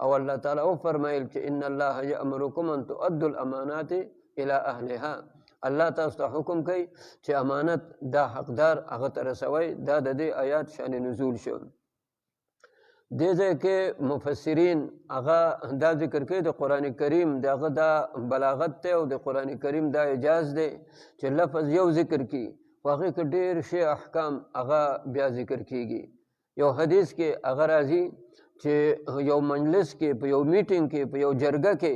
او الله تعالی او فرمایل چې ان الله یامرکم ان تؤدوا الامانات الى اهلها. الله تاسو ته حکم کوي چې امانت دا حقدار هغه ته رسوي. دا د دې آیات شان نزول شو. دې ځای کې مفسرین هغه دا ذکر کوي د قرآن کریم دغه دا بلاغت دی او د قرآن کریم دا اعجاز دی چې لفظ یو ذکر کی خو هغې کې ډېر شی احکام هغه بیا ذکر کیږي. یو حدیث کې هغه راځي چې یو مجلس کې په یو میټینګ کې په یو جرګه کې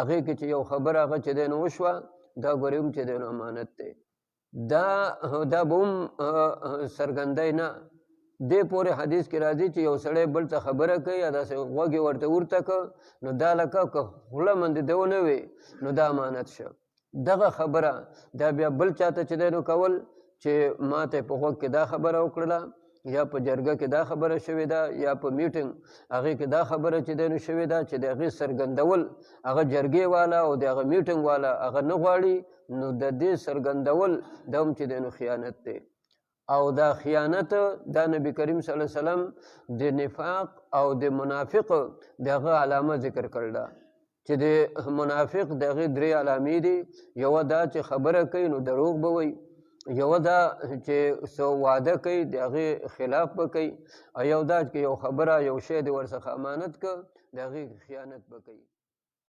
هغې کې چې یو خبره هغه چې دی نو وشوه دا ګورې هم چې دی نو امانت دی. دا به هم څرګندی نه دې پورې حدیث کې راځي چې یو سړی بل ته خبره کوي یا داسې غوږ یې ورته ورته کړه نو دا لکه که خوله باندې د ونه وي نو دا امانت شه. دغه خبره دا بیا بل چاته چې دی نو کول چې ما ته په غوږ کې دا خبره وکړله یا په جرګه کې دا خبره شوې ده یا په میټینګ هغې کې دا خبره چې دی نو شوې ده چې د هغې څرګندول هغه جرګې والا او د هغه میټینګ والا هغه نه غواړي نو د دې څرګندول دا هم چې دی نو خیانت دی. او دا خیانت دا نبی کریم صلی الله علیه وسلم د نفاق او د منافق دغه علامه ذکر کړل چې د منافق دغه درې علامې دي. یو دا چې خبره کوي نو دروغ به وي، یو دا چې سو وعده کوي دغه خلاف به کوي، او یو دا چې یو خبره یو شی د ورڅخه امانت که دغه خیانت به کوي.